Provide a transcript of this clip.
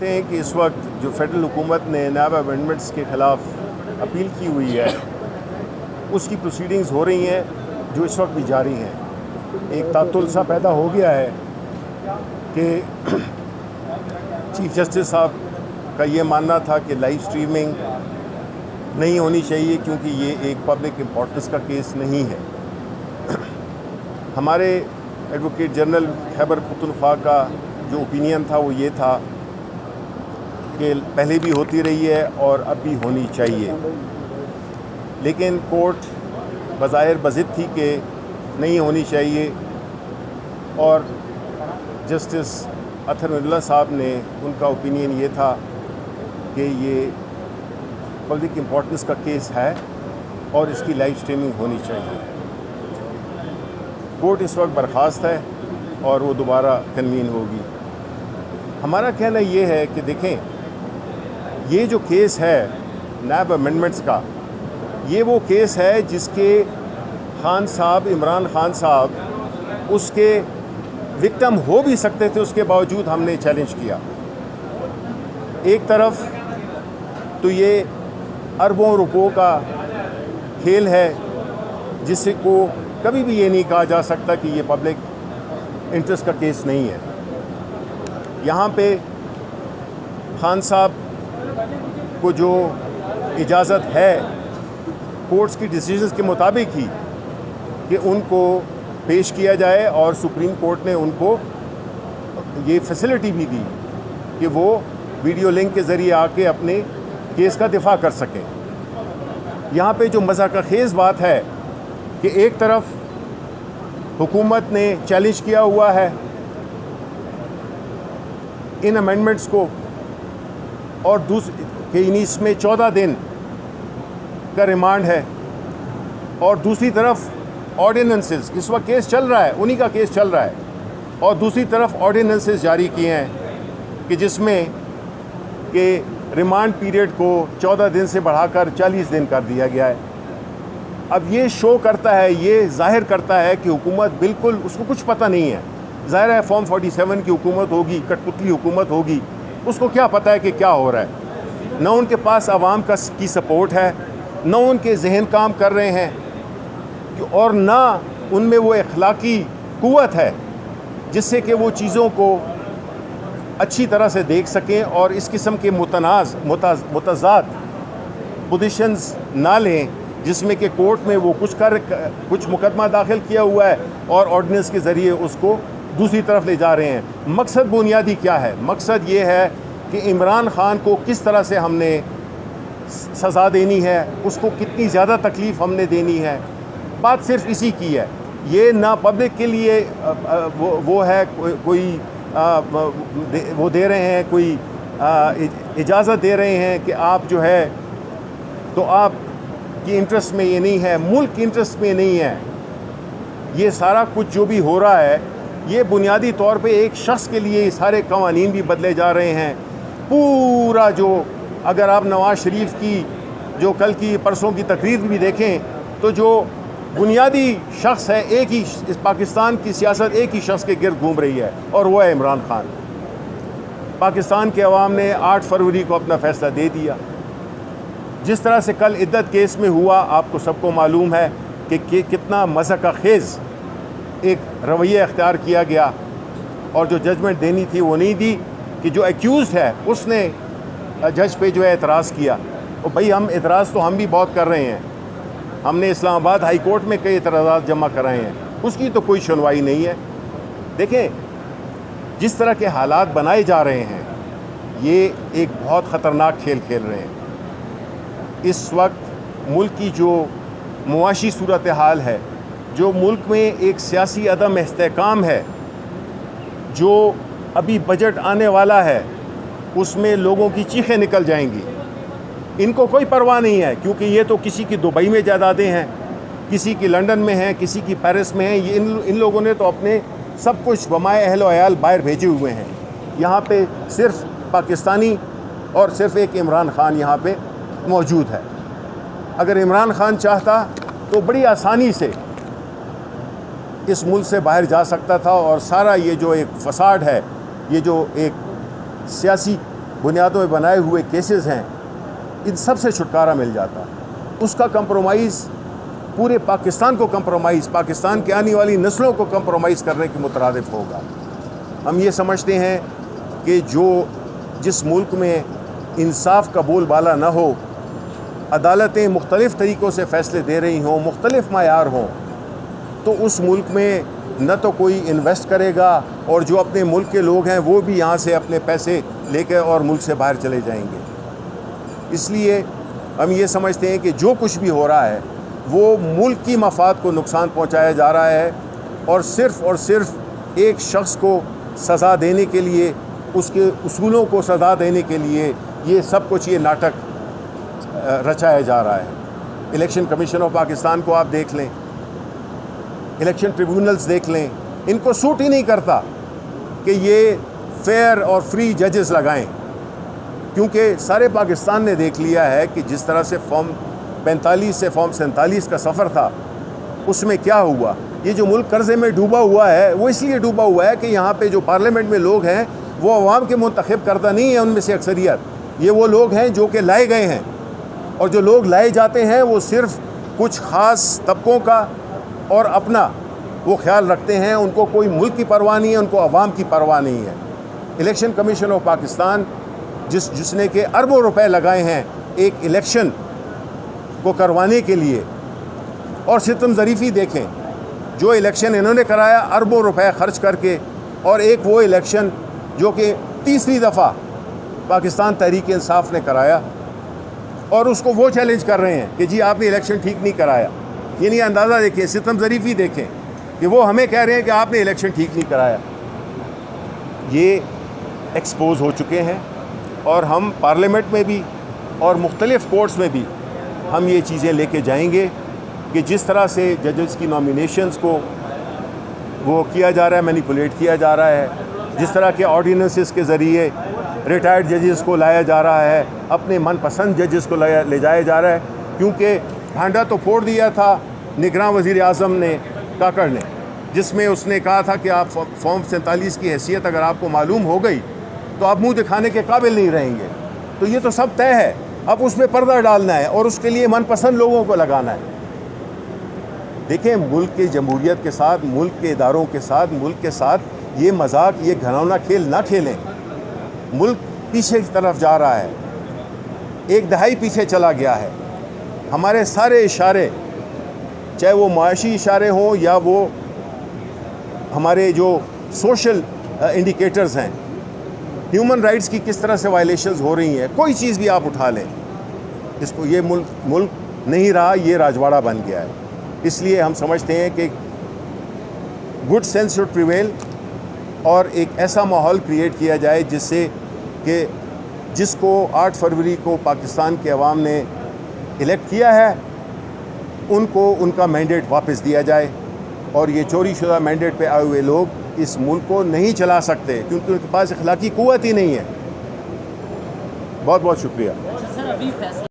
समझते हैं कि इस वक्त जो फेडरल हुकूमत ने नैब अमेंडमेंट्स के ख़िलाफ़ अपील की हुई है उसकी प्रोसीडिंग्स हो रही हैं जो इस वक्त भी जारी हैं। एक तातुल सा पैदा हो गया है कि चीफ जस्टिस साहब का ये मानना था कि लाइव स्ट्रीमिंग नहीं होनी चाहिए क्योंकि ये एक पब्लिक इम्पोर्टेंस का केस नहीं है। हमारे एडवोकेट जनरल खैबर पख्तूनख्वा का जो ओपिनियन था वो ये था कि पहले भी होती रही है और अब भी होनी चाहिए, लेकिन कोर्ट बज़ाहिर बज़िद थी कि नहीं होनी चाहिए और जस्टिस अतर मिर्ज़ा साहब ने उनका ओपिनियन ये था कि ये पब्लिक इम्पोर्टेंस का केस है और इसकी लाइव स्ट्रीमिंग होनी चाहिए। कोर्ट इस वक्त बर्खास्त है और वो दोबारा कन्वीन होगी। हमारा कहना ये है कि देखें, ये जो केस है नैब अमेंडमेंट्स का, ये वो केस है जिसके खान साहब, इमरान खान साहब उसके विक्टिम हो भी सकते थे, उसके बावजूद हमने चैलेंज किया। एक तरफ तो ये अरबों रुपयों का खेल है जिससे को कभी भी ये नहीं कहा जा सकता कि ये पब्लिक इंटरेस्ट का केस नहीं है। यहाँ पे खान साहब को जो इजाज़त है कोर्ट्स की डिसीजंस के मुताबिक ही कि उनको पेश किया जाए, और सुप्रीम कोर्ट ने उनको ये फैसिलिटी भी दी कि वो वीडियो लिंक के ज़रिए आके अपने केस का दिफा कर सकें। यहाँ पे जो मज़ाक़खेज़ बात है कि एक तरफ हुकूमत ने चैलेंज किया हुआ है इन अमेंडमेंट्स को, और इसमें 14 दिन का रिमांड है, और दूसरी तरफ ऑर्डिनेंसेस, इस वक्त केस चल रहा है, उन्हीं का केस चल रहा है, और दूसरी तरफ ऑर्डिनेंसेस जारी किए हैं कि जिसमें कि रिमांड पीरियड को 14 दिन से बढ़ाकर 40 दिन कर दिया गया है। अब ये शो करता है, ये जाहिर करता है कि हुकूमत बिल्कुल उसको कुछ पता नहीं है। ज़ाहिर है फॉर्म 47 की हुकूमत होगी, कठपुतली हुकूमत होगी, उसको क्या पता है कि क्या हो रहा है। न उनके पास आवाम की सपोर्ट है, न उनके जहन काम कर रहे हैं, और ना उनमें वो अखलाकी कुव्वत है जिससे कि वो चीज़ों को अच्छी तरह से देख सकें और इस किस्म के मुतज़ाद पोजीशंस ना लें जिसमें कि कोर्ट में वो कुछ मुकदमा दाखिल किया हुआ है और ऑर्डिनेंस के ज़रिए उसको दूसरी तरफ ले जा रहे हैं। मकसद बुनियादी क्या है? मकसद ये है कि इमरान ख़ान को किस तरह से हमने सज़ा देनी है, उसको कितनी ज़्यादा तकलीफ़ हमने देनी है। बात सिर्फ इसी की है। ये ना पब्लिक के लिए वो है कोई वो दे रहे हैं, कोई इजाज़त दे रहे हैं कि आप जो है तो आप की इंटरेस्ट में ये नहीं है, मुल्क की इंटरेस्ट में नहीं है। ये सारा कुछ जो भी हो रहा है ये बुनियादी तौर पे एक शख्स के लिए सारे कवानीन भी बदले जा रहे हैं। पूरा जो, अगर आप नवाज़ शरीफ की जो कल की परसों की तकरीर भी देखें तो जो बुनियादी शख्स है, एक ही इस पाकिस्तान की सियासत एक ही शख्स के गिर्द घूम रही है और वो है इमरान खान। पाकिस्तान के अवाम ने 8 फरवरी को अपना फ़ैसला दे दिया। जिस तरह से कल इद्दत केस में हुआ, आपको सबको मालूम है कि कितना मज़ाक़खेज़ एक रवैया अख्तियार किया गया, और जो जजमेंट देनी थी वो नहीं दी कि जो एक्यूज़ है उसने जज पे जो है एतराज़ किया। और भाई हम एतराज़ तो हम भी बहुत कर रहे हैं, हमने इस्लामाबाद हाई कोर्ट में कई एतराज़ात जमा कराए हैं, उसकी तो कोई सुनवाई नहीं है। देखें, जिस तरह के हालात बनाए जा रहे हैं ये एक बहुत ख़तरनाक खेल खेल रहे हैं। इस वक्त मुल्क की जो मुआशी सूरत हाल है, जो मुल्क में एक सियासी अदम इस्तेहकाम है, जो अभी बजट आने वाला है उसमें लोगों की चीखें निकल जाएंगी। इनको कोई परवाह नहीं है, क्योंकि ये तो किसी की दुबई में जायदादें हैं, किसी की लंदन में हैं, किसी की पेरिस में हैं। ये इन लोगों ने तो अपने सब कुछ बमाए अहल वयाल बाहर भेजे हुए हैं। यहाँ पे सिर्फ पाकिस्तानी और सिर्फ एक इमरान ख़ान यहाँ पे मौजूद है। अगर इमरान ख़ान चाहता तो बड़ी आसानी से इस मुल्क से बाहर जा सकता था, और सारा ये जो एक फसाड है, ये जो एक सियासी बुनियादों में बनाए हुए केसेस हैं, इन सब से छुटकारा मिल जाता। उसका कंप्रोमाइज़ पूरे पाकिस्तान को कंप्रोमाइज़, पाकिस्तान के आने वाली नस्लों को कंप्रोमाइज़ करने के मुतरादिफ होगा। हम ये समझते हैं कि जिस मुल्क में इंसाफ का बोलबाला न हो, अदालतें मुख्तलिफ़ तरीक़ों से फ़ैसले दे रही हों, मुख्तलिफ़ मायार हों, तो उस मुल्क में न तो कोई इन्वेस्ट करेगा और जो अपने मुल्क के लोग हैं वो भी यहाँ से अपने पैसे लेकर और मुल्क से बाहर चले जाएंगे। इसलिए हम ये समझते हैं कि जो कुछ भी हो रहा है वो मुल्क की मफाद को नुकसान पहुँचाया जा रहा है और सिर्फ़ एक शख्स को सज़ा देने के लिए, उसके उसूलों को सज़ा देने के लिए ये सब कुछ, ये नाटक रचाया जा रहा है। इलेक्शन कमीशन ऑफ पाकिस्तान को आप देख लें, इलेक्शन ट्रिब्यूनल्स देख लें, इनको सूट ही नहीं करता कि ये फेयर और फ्री जजेस लगाएं, क्योंकि सारे पाकिस्तान ने देख लिया है कि जिस तरह से फॉर्म 45 से फॉर्म 47 का सफ़र था, उसमें क्या हुआ। ये जो मुल्क कर्ज़े में डूबा हुआ है वो इसलिए डूबा हुआ है कि यहाँ पे जो पार्लियामेंट में लोग हैं वो अवाम के मुंतखब करता नहीं है, उनमें से अक्सरियत ये वो लोग हैं जो कि लाए गए हैं, और जो लोग लाए जाते हैं वो सिर्फ़ कुछ ख़ास तबकों का और अपना वो ख्याल रखते हैं। उनको कोई मुल्क की परवाह नहीं है, उनको अवाम की परवाह नहीं है। इलेक्शन कमीशन ऑफ पाकिस्तान जिसने के अरबों रुपए लगाए हैं एक इलेक्शन को करवाने के लिए, और सितम ज़रीफ़ी देखें, जो इलेक्शन इन्होंने कराया अरबों रुपए ख़र्च करके, और एक वो इलेक्शन जो कि तीसरी दफ़ा पाकिस्तान तहरीक इंसाफ ने कराया और उसको वो चैलेंज कर रहे हैं कि जी आपने इलेक्शन ठीक नहीं कराया। यानी अंदाज़ा देखें, सितम ज़रीफ़ी देखें कि वो हमें कह रहे हैं कि आपने इलेक्शन ठीक नहीं कराया। ये एक्सपोज हो चुके हैं और हम पार्लियामेंट में भी और मुख्तलिफ़ कोर्ट्स में भी हम ये चीज़ें लेके जाएंगे कि जिस तरह से जजेस की नॉमिनेशंस को वो किया जा रहा है, मैनिपुलेट किया जा रहा है, जिस तरह के ऑर्डिनेंसेस के ज़रिए रिटायर्ड जजेस को लाया जा रहा है, अपने मनपसंद जजेस को ले जाया जा रहा है, क्योंकि भांडा तो फोड़ दिया था निगरान वज़ीर आज़म ने, काकड़ ने, जिसमें उसने कहा था कि आप फॉर्म 47 की हैसियत अगर आपको मालूम हो गई तो आप मुंह दिखाने के काबिल नहीं रहेंगे। तो ये तो सब तय है, अब उसमें पर्दा डालना है और उसके लिए मनपसंद लोगों को लगाना है। देखें, मुल्क की जमहूरियत के साथ, मुल्क के इदारों के साथ, मुल्क के साथ ये मजाक, ये घिनौना खेल ना खेलें। मुल्क पीछे की तरफ जा रहा है, एक दहाई पीछे चला गया है। हमारे सारे इशारे, चाहे वो माशी इशारे हों या वो हमारे जो सोशल इंडिकेटर्स हैं, ह्यूमन राइट्स की किस तरह से वायलेशंस हो रही हैं, कोई चीज़ भी आप उठा लें, इसको ये मुल्क नहीं रहा, ये राजवाड़ा बन गया है। इसलिए हम समझते हैं कि गुड सेंस शुड प्रिवेल और एक ऐसा माहौल क्रिएट किया जाए जिससे कि जिसको 8 फरवरी को पाकिस्तान के अवाम ने इलेक्ट किया है उनको उनका मैंडेट वापस दिया जाए, और ये चोरी शुदा मैंडेट पे आए हुए लोग इस मुल्क को नहीं चला सकते क्योंकि उनके पास अखलाकी कुव्वत ही नहीं है। बहुत बहुत शुक्रिया।